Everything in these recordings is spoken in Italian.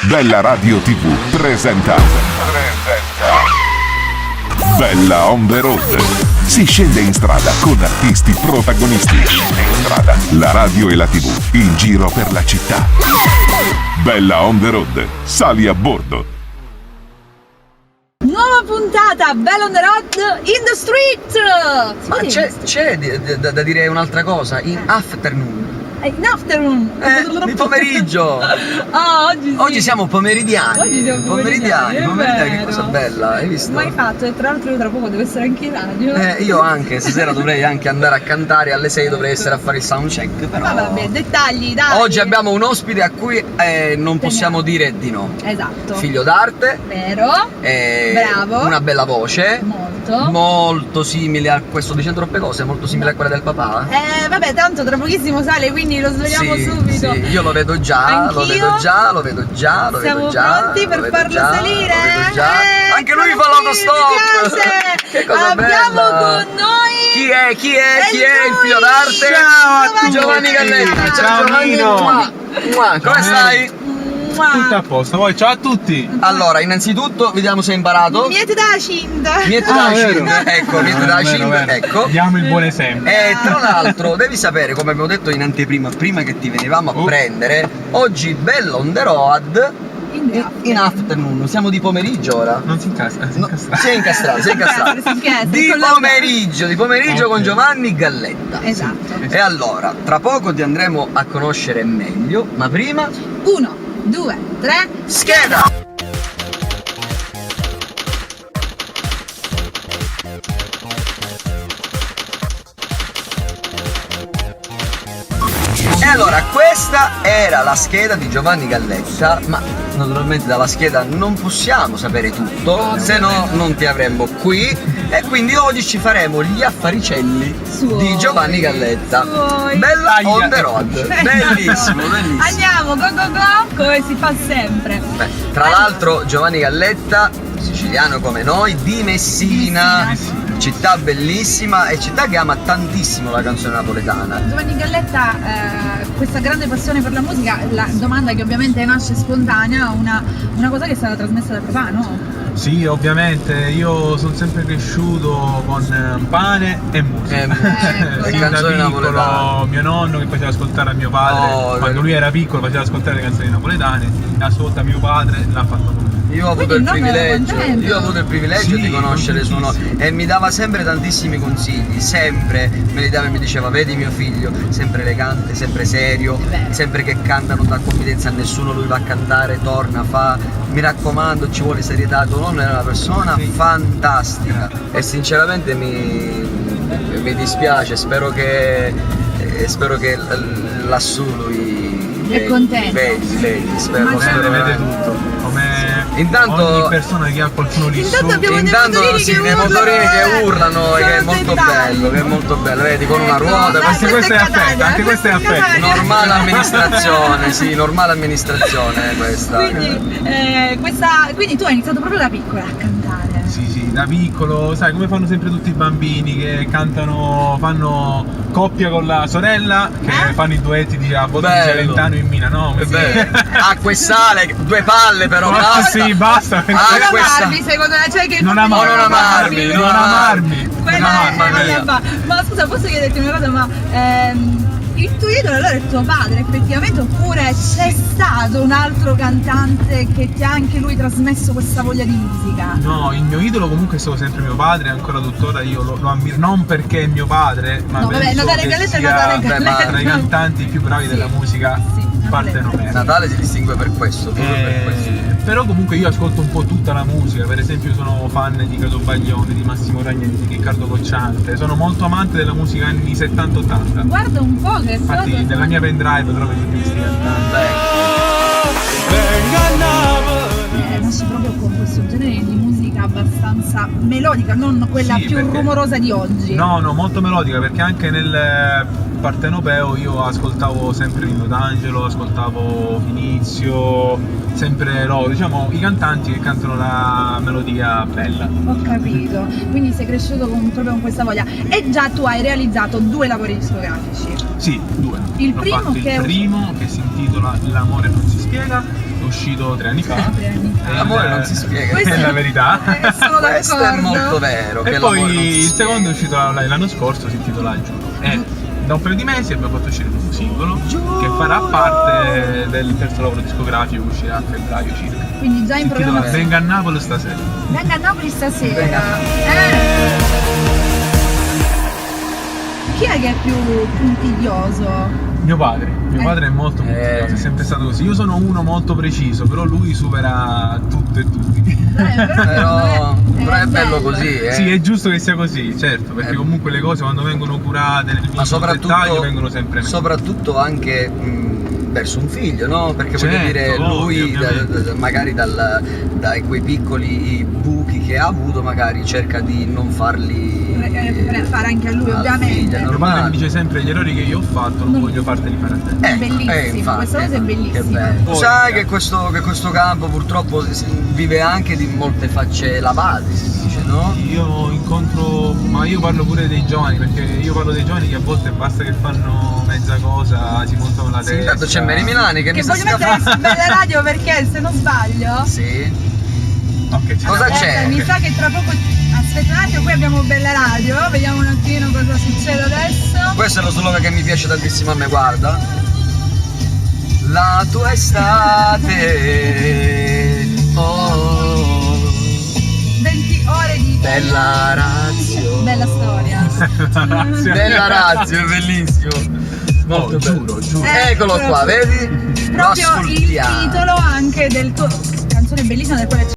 Bella Radio TV presenta Bella on the road. Si scende in strada con artisti protagonisti. La radio e la TV in giro per la città. Bella on the road. Sali a bordo. Nuova puntata, Bella on the road in the street! Ma c'è da dire un'altra cosa, in afternoon. In afternoon! Di pomeriggio! Ah, oggi sì. Oggi siamo pomeridiani. Oggi siamo pomeridiani, Che cosa bella, hai visto? Ma hai fatto, e tra l'altro io tra poco devo essere anche in radio. Io anche, stasera dovrei anche andare a cantare, alle 6 dovrei essere a fare il soundcheck, però... Ma vabbè, dettagli, dai! Oggi abbiamo un ospite a cui non possiamo dire di no. Esatto. Figlio d'arte. Vero. Bravo. Una bella voce. Molto. Molto simile a... Sto dicendo troppe cose, molto simile a quella del papà. Vabbè, tanto tra pochissimo sale, quindi lo svegliamo subito. Sì, io lo vedo già, Anch'io? lo vedo già. Siamo pronti per farlo salire? Anche lui fa l'autostop! Mi piace! Che cosa Abbiamo bella! con noi... Chi è il figlio d'arte? Ciao a tutti! Giovanni Galletta! Ciao Nino! Come stai? Tutto a posto, voi ciao a tutti! Allora, innanzitutto vediamo se hai imparato. Niente da cinta! Niente da cinta, ecco, niente da cinta, ecco. Diamo il buon esempio. E tra l'altro devi sapere, come abbiamo detto in anteprima, prima che ti venivamo a prendere, oggi Bella on the road in afternoon, siamo di pomeriggio ora. Non si incastra, si incastra. Si è incastrato. Di pomeriggio con Giovanni Galletta. Esatto. E allora, tra poco ti andremo a conoscere meglio, ma prima... 1, 2, 3, scheda! E allora, questa era la scheda di Giovanni Galletta, ma naturalmente dalla scheda non possiamo sapere tutto, se no non ti avremmo qui. E quindi oggi ci faremo gli affaricelli di Giovanni Galletta. Bella on the road. Bellissimo, bellissimo. Andiamo, go, come si fa sempre. Beh, tra l'altro Giovanni Galletta, siciliano come noi, di Messina. Città bellissima e città che ama tantissimo la canzone napoletana. Giovanni Galletta, questa grande passione per la musica, la domanda che ovviamente nasce spontanea, una cosa che è stata trasmessa da papà, no? Sì, ovviamente, io sono sempre cresciuto con pane e musica. Le Sin da canzoni piccolo, napoletane. mio nonno che faceva ascoltare a mio padre, quando lui era piccolo faceva ascoltare le canzoni napoletane, e a sua volta mio padre l'ha fatto con me. Io ho avuto il privilegio Sì, di conoscere suo nonno tantissimo. e mi dava sempre tantissimi consigli, sempre me li dava e mi diceva: vedi mio figlio, sempre elegante, sempre serio, sempre che canta non dà confidenza a nessuno, lui va a cantare, torna, fa, mi raccomando, ci vuole serietà. Tuo nonno era una persona fantastica e sinceramente mi dispiace, spero che lassù lui è contento. Vedi, spero Vede tutto. Come Intanto ogni persona che ha qualcuno lì su. Abbiamo dei motorini che urlano, che è molto bello, vedi, con una ruota. Questo è affetto, anche questo è affetto. Normale amministrazione, sì, normale amministrazione questa. Quindi tu hai iniziato proprio da piccola a cantare. Sì, da piccolo, sai come fanno sempre tutti i bambini che cantano, fanno coppia con la sorella, che fanno i duetti di Celentano in Mina, no? È bello. Acqua e sale, due palle però, basta. Sì, basta. Non amarmi, secondo me, cioè che Non amarmi. Ma scusa, posso chiederti una cosa, ma il tuo idolo allora è tuo padre effettivamente, oppure c'è stato un altro cantante che ti ha anche lui trasmesso questa voglia di musica? No, il mio idolo comunque è stato sempre mio padre, ancora tuttora io lo ammiro, non perché è mio padre, ma no, penso Natale che Galletta sia è Natale Galletta. tra i cantanti più bravi della musica, parte non è. Natale si distingue per questo, proprio per questo. Però comunque io ascolto un po' tutta la musica, per esempio sono fan di Cato Baglione, di Massimo Ragnani, di Riccardo Cocciante, sono molto amante della musica anni 70-80. Guarda un po' che Infatti cosa. nella mia pendrive trovi tutti questi cantanti. Nasce proprio con questo genere di musica abbastanza melodica, non quella Sì, più perché- rumorosa di oggi. No, molto melodica, perché anche nel partenopeo io ascoltavo sempre Nino D'Angelo, ascoltavo Finizio, sempre loro, diciamo i cantanti che cantano la melodia bella. Ho capito, quindi sei cresciuto proprio con questa voglia. E già tu hai realizzato 2 lavori discografici. Sì, 2. Il Ho primo fatto che è il primo che si intitola L'amore non si spiega, uscito 3 anni fa. 3 anni fa. L'amore non si spiega. Questo È la verità. Sono Questo è d'accordo. molto vero. E che l'amore non si poi il spiega. secondo è uscito l'anno scorso, si intitola Giuro. E da un paio di mesi abbiamo fatto uscire un singolo che farà parte del terzo lavoro discografico che uscirà a febbraio circa. Quindi già in Si intitola programma. Venga a Napoli stasera. Venga a Napoli stasera. Venga. Chi è che è più puntiglioso? Mio padre è molto puntiglioso, è sempre stato così. Io sono uno molto preciso, però lui supera tutto e tutti. Però è bello così, Sì, è giusto che sia così, certo, perché comunque le cose quando vengono curate nel minimo dettaglio vengono sempre meglio. soprattutto anche verso un figlio, no? Perché voglio Certo, dire, lui ovvio, magari da quei piccoli buchi che ha avuto, magari cerca di non farli Fare anche a lui, al ovviamente. figlio, è Mio padre mi normale. dice sempre gli errori che io ho fatto non voglio farteli fare a te. Bellissimo, infatti, questa cosa è bellissima. Che bello. Poi, Sai che questo campo purtroppo vive anche di molte facce lavate, si dice, no? Io parlo pure dei giovani, perché io parlo dei giovani che a volte basta che fanno mezza cosa, si montano la Sì, testa. intanto c'è Mary Milani che mi Che sta voglio mettere su Bella Radio perché se non sbaglio. Sì. Ok, ci Cosa siamo. c'è? Mi sa che tra poco. Aspetta un attimo, qui abbiamo Bella Radio, vediamo un attimo cosa succede adesso. Questo è lo slogan che mi piace tantissimo a me, guarda. La tua estate, oh, 20 ore di bella razio. Bella storia. Grazie. Bella razio, è bellissimo. No, Molto bello. giuro. Eccolo qua, vedi? Lo Proprio il ascoltiamo. titolo anche del tuo canzone bellissima del quale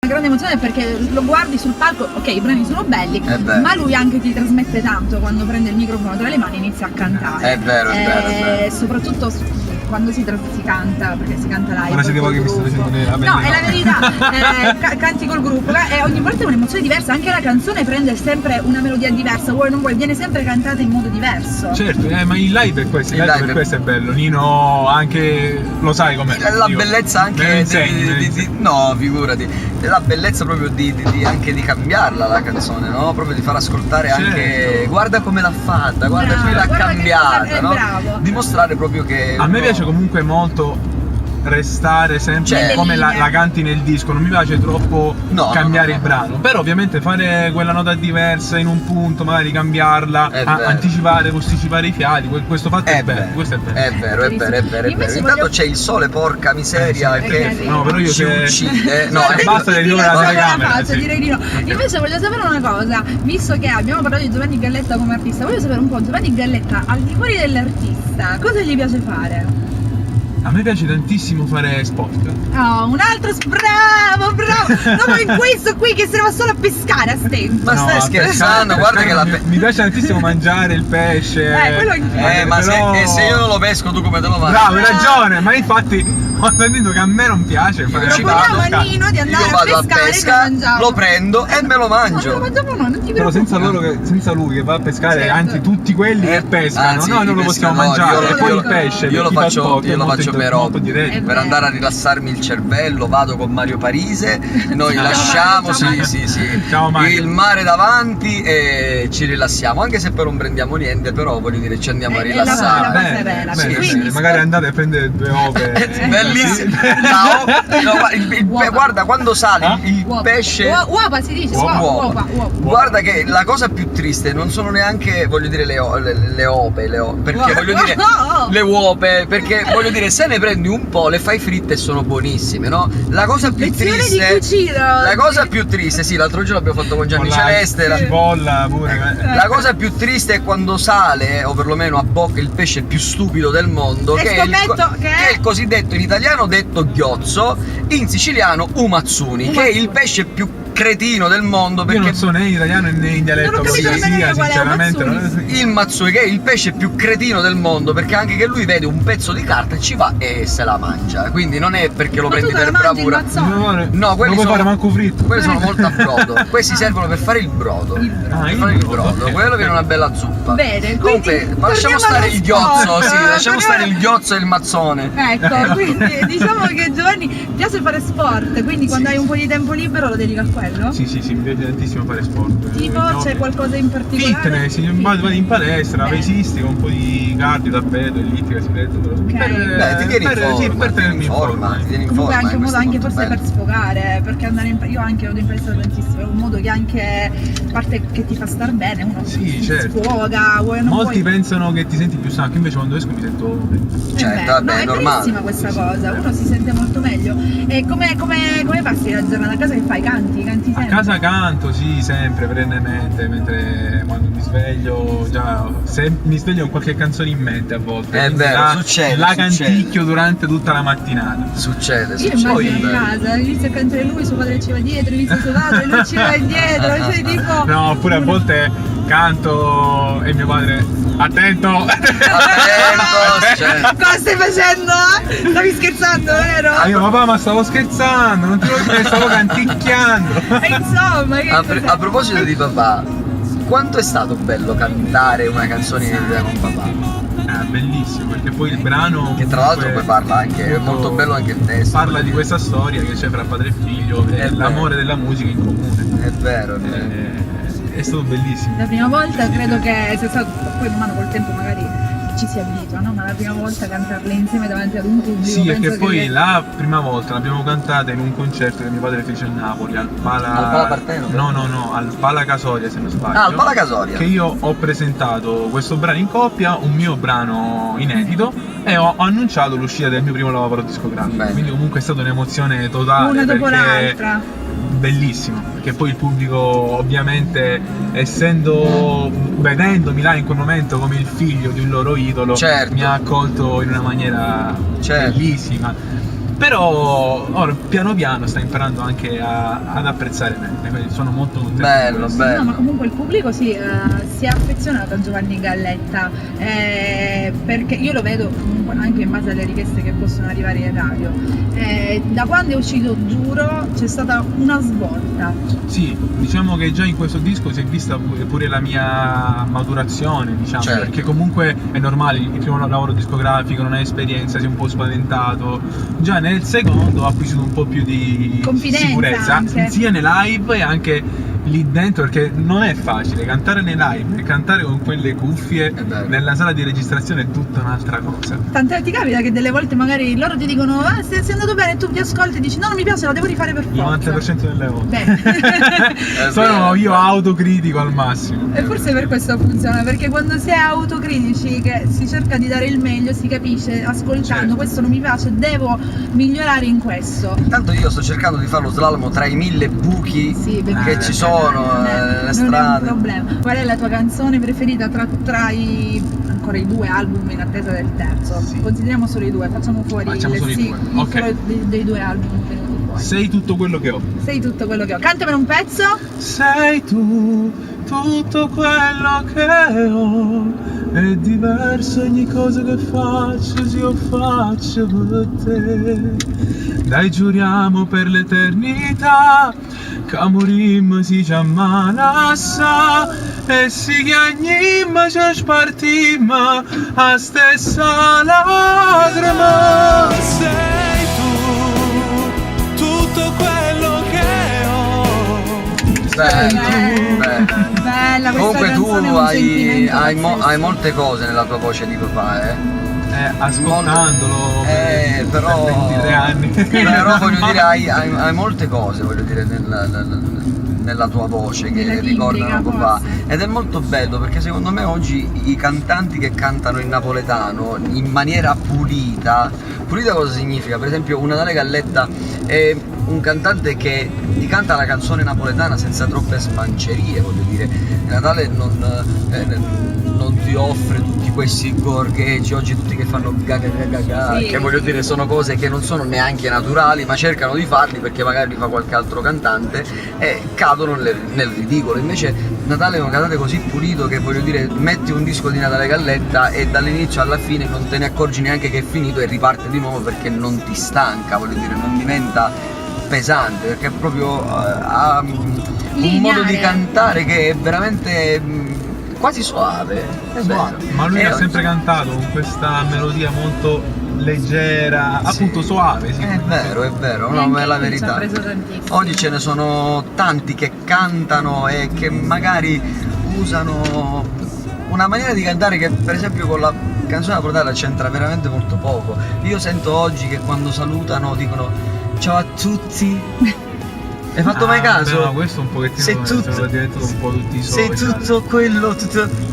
una grande emozione perché lo guardi sul palco, ok, i brani sono belli, beh. ma lui anche ti trasmette tanto quando prende il microfono tra le mani e inizia a cantare. È vero, è vero, è vero. Soprattutto quando si canta, perché si canta live. Ora siete voi col che mi state gruppo. facendo vedere la No, bella è la verità, canti col gruppo e ogni volta è un'emozione diversa, anche la canzone prende sempre una melodia diversa, vuoi o non vuoi, viene sempre cantata in modo diverso. Certo, ma il live è questo, il Il live live per è- questo è bello. Nino anche lo sai com'è. La Io- bellezza me lo anche insegni, me lo insegni. no, figurati, la bellezza proprio anche di cambiarla la canzone, no? Proprio di far ascoltare anche Certo. guarda come l'ha fatta, guarda Bravo, come l'ha guarda che cambiata, cosa- no? bravo. Dimostrare proprio che A me uno- piace comunque molto restare sempre Certo. come la canti nel disco, non mi piace troppo No, cambiare no, no, il brano, però ovviamente fare quella nota diversa in un punto, magari cambiarla, È vero. anticipare, posticipare i fiati, questo fatto è bello, vero, questo è bello. è vero, è vero, è vero, è Invece vero. Intanto voglio- c'è il sole, porca miseria, sì. che No, però io ci se- uccide. No, basta di dove la Guarda telecamera, faccia, sì. direi di no. Invece voglio sapere una cosa, visto che abbiamo parlato di Giovanni Galletta come artista, voglio sapere un po' Giovanni Galletta al di fuori dell'artista, cosa gli piace fare? me piace tantissimo fare sport. Oh, un altro bravo! No, ma in questo qui che serve solo a pescare a stento. Ma stai a scherzando? pescare- Guarda che la mi piace tantissimo mangiare il pesce. Quello anch'io. ma però- se io non lo pesco, tu come te lo mangi? Bravo, hai ragione, ma infatti ho sentito che a me non piace fare ci Proponiamo vado, a Nino di andare Io vado a a pescare e pesca, lo mangiamo. lo prendo e me lo No, mangio. lo mangiamo noi, non ti Però preoccupare. senza lui che va a pescare, Certo. anzi tutti quelli che pescano, Anzi, noi non lo i possiamo pescatori, mangiare. io E poi lo- il pesce, io lo chi fa faccio, sport è io lo molto faccio per molto hobby, diretto. per andare a rilassarmi il cervello, vado con Mario Parise, noi Ciao, lasciamo, Mario, sì, Ciao, Mario. il mare davanti e ci rilassiamo, anche se poi non prendiamo niente, però voglio dire ci andiamo a È la rilassare. cosa Bene, bella, bene, quindi bene. Magari andate a prendere 2 ove. Bellissimo. Così. No, Uova. guarda quando sale il Uova. pesce. Uova si dice, Uova. uova. Guarda che la cosa più triste non sono neanche, voglio dire, le ope, perché voglio dire No. le uope, perché voglio dire, se ne prendi un po', le fai fritte e sono buonissime, no? La cosa più Lezione di triste, cucina. la cosa più triste, sì, l'altro giorno l'abbiamo fatto con Gianni Con la Celeste, cipolla pure. la cosa più triste è quando sale, o perlomeno a bocca, il pesce più stupido del mondo, E che è, scommetto che che è il cosiddetto in italiano detto ghiozzo, in siciliano umazzuni, che è il pesce più cretino del mondo, Io perché non so né in italiano né in dialetto Non ho capito cosa nemmeno sia, io qual è sinceramente. Mazzoni. il mazzoni, che è il pesce più cretino del mondo, perché anche che lui vede un pezzo di carta e ci va e se la mangia, quindi non è perché lo Ma tu prendi te per la mangi il bravura. mazzone? No, quelli non puoi sono- fare manco fritto. Quelli sono molto a brodo, questi servono per fare il brodo. Ah, il Per fare il brodo, brodo, ok. quello viene una bella zuppa. Bene, Comunque, quindi ma lasciamo torniamo stare allo il ghiozzo, sport. sì, lasciamo Torniamo- stare il ghiozzo e il mazzone. Ecco, quindi diciamo che Giovanni piace fare sport, quindi quando hai un po' di tempo libero lo dedica a quello? Sì, mi piace tantissimo fare sport. Tipo, No, c'è qualcosa in particolare? Fitness, vado in palestra, Bene. pesistica, un po' di cardio, tappeto, ellittica, si vede. Beh, ti tieni in forma, sì, per tenermi in forma. ti tieni in Comunque è forma, anche un modo questo è anche molto forse bello. per sfogare, perché andare io anche vado in palestra tantissimo, è un modo che anche, a parte che ti fa star bene, uno Sì, si certo. sfoga, non Molti puoi... pensano che ti senti più stanco, invece quando esco mi sento bene. Certo, beh, vabbè, no, è è normale. bellissima questa cosa, uno si sente molto meglio. E come passi la giornata? A casa che fai? Canti A sempre? casa canto, sì, sempre, perennemente, mentre quando mi sveglio, già se mi sveglio con qualche canzone in mente a volte. È quindi vero, la, succede, la succede. canticchio durante tutta la mattinata. Succede, Io succede. immagino a casa, inizia a cantare lui, suo padre ci va dietro, inizia suo padre, lui ci va dietro, cioè tipo... No, oppure a volte canto e mio padre, attento! Attento, cioè, Cosa stai facendo? Stavi scherzando, vero? Ah, io papà ma stavo scherzando, non ti lo dire, stavo canticchiando. E insomma, che cos'è? a proposito di papà, quanto è stato bello cantare una canzone inedita con papà? Bellissimo, perché poi il brano Che tra l'altro comunque poi parla anche, è molto bello anche il testo. parla di questa storia che c'è fra padre e figlio È e vero. l'amore della musica in comune. È vero, è vero. È stato bellissimo. La prima volta credo che sia stato, poi man mano col tempo magari ci si abitua, no? Ma la prima volta cantarle insieme davanti ad un pubblico. Sì, penso perché poi che... la prima volta l'abbiamo cantata in un concerto che mio padre fece a Napoli, al Pala... Al Pala Partenope? No, al Pala Casoria se non sbaglio. Ah, al Pala Casoria. Che io ho presentato questo brano in coppia, un mio brano inedito e ho annunciato l'uscita del mio primo lavoro discografico. Bene. Quindi comunque è stata un'emozione totale. Una dopo perché l'altra. Bellissimo, perché poi il pubblico ovviamente vedendomi là in quel momento come il figlio di un loro idolo, Certo. mi ha accolto in una maniera Certo. bellissima. Però ora piano piano sta imparando anche ad apprezzare me, quindi sono molto contento. Bello, di questo. bello. No, ma comunque il pubblico si è affezionato a Giovanni Galletta, perché io lo vedo comunque anche in base alle richieste che possono arrivare in radio. Da quando è uscito Giuro c'è stata una svolta. Sì, diciamo che già in questo disco si è vista pure la mia maturazione, diciamo, Certo. perché comunque è normale, il primo lavoro discografico, non hai esperienza, sei un po' spaventato. Già nel secondo ho acquisito un po' più di Confidenza sicurezza, anche. sia nei live e anche lì dentro, perché non è facile cantare nei live e cantare con quelle cuffie È vero. nella sala di registrazione è tutta un'altra cosa. Tant'è ti capita che delle volte magari loro ti dicono sei andato bene, tu ti ascolti e dici no, non mi piace, la devo rifare per Il forza. 90% delle volte. Bene. È Sono vero, io è vero. autocritico al massimo. E forse per questo funziona, perché quando si è autocritici che si cerca di dare il meglio, si capisce ascoltando, Certo. questo non mi piace, devo migliorare in questo. Tanto io sto cercando di fare lo slalom tra i 1000 buchi Sì, perché che ci sono non è nelle un strade. problema. Qual è la tua canzone preferita tra i ancora i 2 album in attesa del terzo. Sì. Consideriamo solo i 2, facciamo fuori Facciamo solo i due, ok. solo dei 2 album venuti fuori. Sei tutto quello che ho. Sei tutto quello che ho. Cantamene un pezzo. Sei tu tutto quello che ho. È diverso ogni cosa che faccio, se io faccio per te. Dai, giuriamo per l'eternità che morimmo si ammalassa e si chiagnimmo ci spartimmo a stessa lacrima. Sei tu tutto quello che ho. Bella questa Comunque tu canzone, un sentimento hai pazzesco. molte cose nella tua voce di papà, Ascoltandolo per però 23 anni. però voglio dire hai molte cose, voglio dire, nella tua voce che Nella ricordano tibrica, papà, forse. ed è molto bello perché secondo me oggi i cantanti che cantano in napoletano in maniera pulita cosa significa? Per esempio un Natale Galletta è un cantante che ti canta la canzone napoletana senza troppe smancerie, voglio dire, Natale non ti offre tutti questi gorgheggi oggi tutti che fanno gaga gaga gaga, Sì, che voglio dire sono cose che non sono neanche naturali ma cercano di farli perché magari li fa qualche altro cantante e cadono nel ridicolo. Invece Natale è un cantante così pulito che voglio dire metti un disco di Natale Galletta e dall'inizio alla fine non te ne accorgi neanche che è finito e riparte di nuovo perché non ti stanca, voglio dire, non diventa pesante perché proprio ha un modo di cantare che è veramente quasi soave. È Suave. bello. Ma lui E ha sempre cantato con questa melodia molto leggera, Sì. appunto suave, sì. È vero, E no, anche ma è la lui ci ha verità. preso tantissimo. Oggi ce ne sono tanti che cantano e che magari usano una maniera di cantare che per esempio con la canzone napoletana c'entra veramente molto poco. Io sento oggi che quando salutano dicono ciao a tutti. Hai fatto mai caso? No, questo un pochettino Sei tutto- sono diventato un po' tutti i Sei social. tutto quello,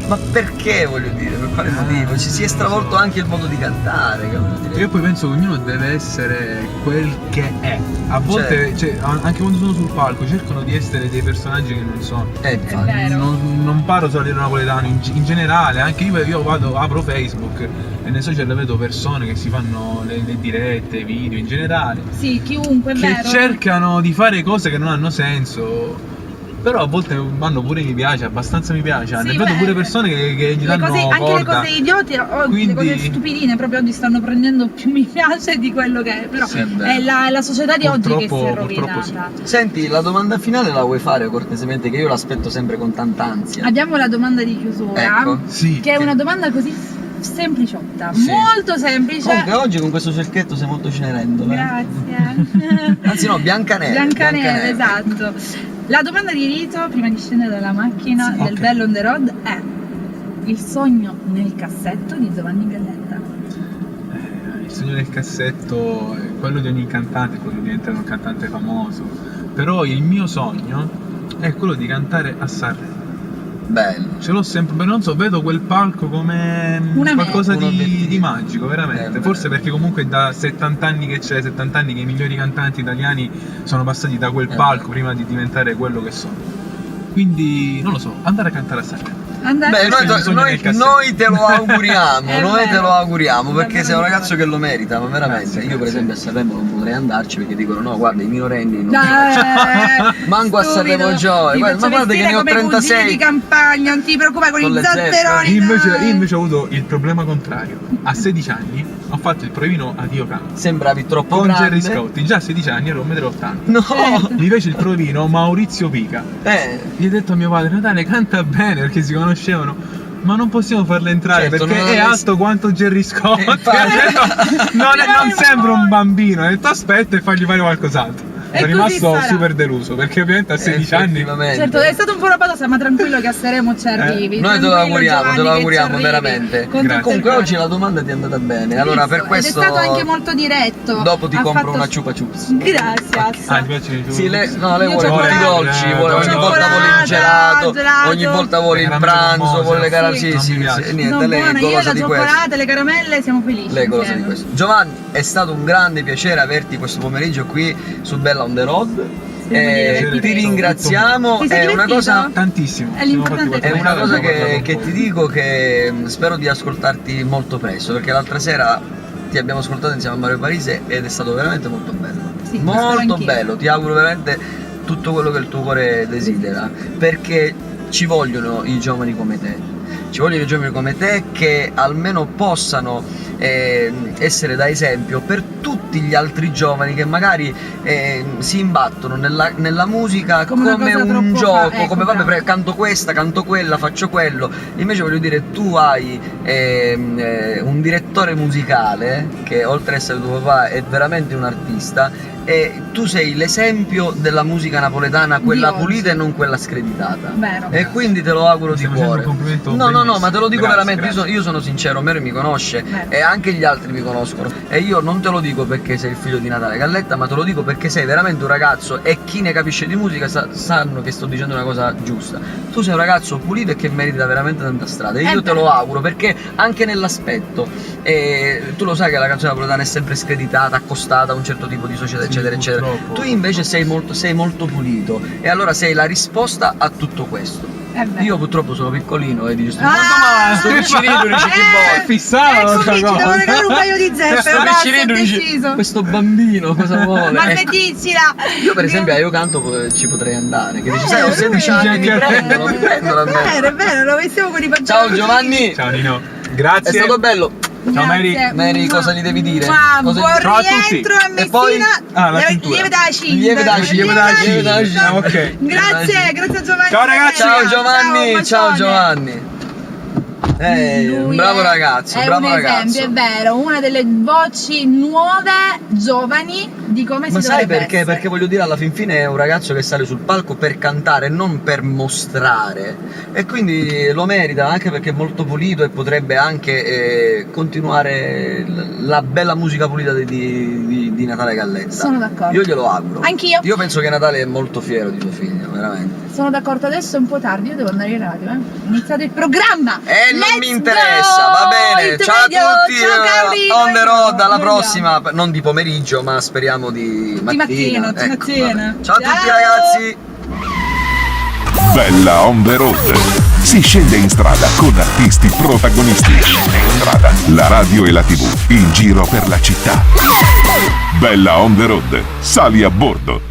ma perché voglio dire? Per quale motivo? Ci si è non lo stravolto so. anche il modo di cantare, che voglio dire. Io poi penso che ognuno deve essere quel che è. A volte, cioè, anche quando sono sul palco, cercano di essere dei personaggi che non sono. Infatti. vero. Non parlo solo di napoletano, in generale, anche io apro Facebook e nei social vedo persone che si fanno le dirette, i video in generale, Sì, chiunque, è che vero. cercano di fare cose che non hanno senso. Però a volte vanno pure mi piace, abbastanza mi piace. Sì, Ne vedo beh, pure persone che gli le danno cose, anche le corda. cose idioti, le Quindi- cose stupidine proprio oggi stanno prendendo più mi piace di quello che è. Però Sì, è vero. è la società di oggi che si è Purtroppo rovinata. sì. Senti, la domanda finale la vuoi fare cortesemente? Che io l'aspetto sempre con tanta ansia. Abbiamo la domanda di chiusura, Ecco. Sì. che è una domanda così sempliciotta, Sì. molto semplice. Comunque oggi con questo cerchietto sei molto cenerendola. Grazie. Anzi no, Biancaneve. Biancaneve, esatto. La domanda di rito, prima di scendere dalla macchina Sì, del ok. Bello on the Road, è il sogno nel cassetto di Giovanni Galletta. Il sogno del cassetto è quello di ogni cantante, quello di diventare un cantante famoso. Però il mio sogno è quello di cantare a Sanremo. Bello. Ce l'ho sempre, beh, non so, vedo quel palco come Una qualcosa meta, un obiettivo. di magico, veramente. Bello. Forse perché comunque da 70 anni che c'è, 70 anni che i migliori cantanti italiani sono passati da quel palco prima di diventare quello che sono. Quindi, non lo so, andare a cantare a Sanremo. Andate Beh, Questo è il sogno del cassetto. noi te lo auguriamo, È noi te vero. lo auguriamo perché Davvero sei un di ragazzo cuore. che lo merita, ma veramente. Grazie, Io per grazie. esempio a Sanremo non potrei andarci perché dicono no, guarda, i minorenni non Manco a stupido. Sanremo Joy, Ti guarda, faccio ma guarda che vestire ne ho come cugini 36. di campagna, non ti preoccupare, con Con i le zeppe. zatteroni. Io invece ho avuto il problema contrario. A 16 anni ho fatto il provino a Dio Canto Sembravi troppo con grande. Gerry Scotti. Già a 16 anni ero 1,80 m. No! Gli fece il provino Maurizio Pica. Gli ho detto a mio padre: Natale, canta bene, perché si conoscevano. Ma non possiamo farla entrare Certo, perché non è avresti- alto quanto Gerry Scotti. Infatti. Ho detto, non sembra un bambino. Ho detto aspetta e fagli fare qualcos'altro. E Sono così rimasto sarà. super deluso perché ovviamente a 16 anni. Effettivamente. Certo, è stato un po' una batosa, ma tranquillo che a Sanremo ci arrivi. Noi te lo tranquillo, auguriamo, Giovanni, te lo che ci auguriamo arrivi. veramente. Con tutto il Comunque cuore. oggi la domanda ti è andata bene. Allora per Ed questo è stato anche molto diretto. dopo ti Ha compro fatto- una chupa chups. Grazie. Ah, ti piacciono i tuoi? Sì, lei vuole Io tutti i cioccolato. dolci, vuole, ogni Cioccolato, volta vuole il gelato, gelato. ogni volta vuole il Caramelle pranzo, gommosa. vuole le caramelle. Sì. Sì, Non sì, mi sì, piace. e niente, Non lei è buona, io golosa la di questo. cioccolata, le caramelle, siamo felici. Lei è golosa di insieme. questo. Giovanni, è stato un grande piacere averti questo pomeriggio qui su Bella on the Road. ti ringraziamo. Ti sei È una divertito? cosa Tantissimo. È l'importante. È una cosa che ti dico, che spero di ascoltarti molto presto, perché l'altra sera ti abbiamo ascoltato insieme a Mario Parise ed è stato veramente molto bello. Sì, spero Molto anch'io. bello, ti auguro veramente tutto quello che il tuo cuore desidera, perché ci vogliono i giovani come te. Ci vogliono i giovani come te che almeno possano essere da esempio per tutti gli altri giovani che magari si imbattono nella musica Come come, una cosa un troppo gioco, ecco, come vabbè, bravo. canto questa, canto quella, faccio quello. Invece voglio dire, tu hai un direttore musicale che oltre ad essere tuo papà è veramente un artista, e tu sei l'esempio della musica napoletana, quella oggi. pulita e non quella screditata. Vero. E quindi te lo auguro Mi di stai facendo cuore. un complimento No, bellissimo. ma te lo dico Grazie, veramente, grazie. io sono sincero, Mary mi conosce Vero. e anche gli altri mi conoscono. E io non te lo dico perché sei il figlio di Natale Galletta, ma te lo dico perché sei veramente un ragazzo, e chi ne capisce di musica sanno che sto dicendo una cosa giusta. Tu sei un ragazzo pulito e che merita veramente tanta strada. E io te lo auguro, perché anche nell'aspetto, tu lo sai che la canzone napoletana è sempre screditata, accostata a un certo tipo di società, Sì, eccetera, eccetera. purtroppo. Tu invece sei molto pulito, e allora sei la risposta a tutto questo. È vero. Io purtroppo sono piccolino e dici Ah! sto piccinino, dici che È vuoi? fissata questa Eccomi, ci devo cosa. regalare un paio di zeppe. Sto basta, piccinino ho dici deciso. questo bambino cosa vuole? Ma Ecco. smettila! Io per esempio a Io Canto ci potrei andare, che dici sai ho lui 16 anni, mi prendono a me. È vero, lo vestiamo con i pantaloni. Ciao Giovanni, Ciao Nino. è Grazie. stato bello. Ciao, Mary. Grazie. Mary, cosa gli devi dire? Mua, Cosa buon gli- Ciao a tutti. rientro a E Messina. poi- la cintura. Lieve da cinta. Lieve da cinta. Lieve da cinta, ok. Grazie, grazie a Giovanni. Ciao, ragazzi. Ciao Giovanni, ciao bacione. Giovanni. Un Lui bravo è- ragazzo, è bravo un ragazzo. esempio, è vero, una delle voci nuove, giovani, di come Ma si sai dovrebbe perché? essere. Perché voglio dire, alla fin fine è un ragazzo che sale sul palco per cantare, non per mostrare. E quindi lo merita, anche perché è molto pulito e potrebbe anche continuare la bella musica pulita di Natale Galletta. Sono d'accordo. Io glielo auguro. Anch'io. Io penso che Natale è molto fiero di suo figlio, veramente. Sono d'accordo, adesso è un po' tardi, io devo andare in radio, È iniziato il programma! Non Let's mi interessa, go! va bene. It Ciao radio, a tutti, ciao Carolina. on the road, alla Andiamo. prossima, non di pomeriggio, ma speriamo di mattina. mattina, Ecco, mattina. vabbè. Ciao a tutti Ciao. ragazzi. Bella on the road. Si scende in strada con artisti protagonisti. Scende in strada. La radio e la TV in giro per la città. Bella on the road. Sali a bordo.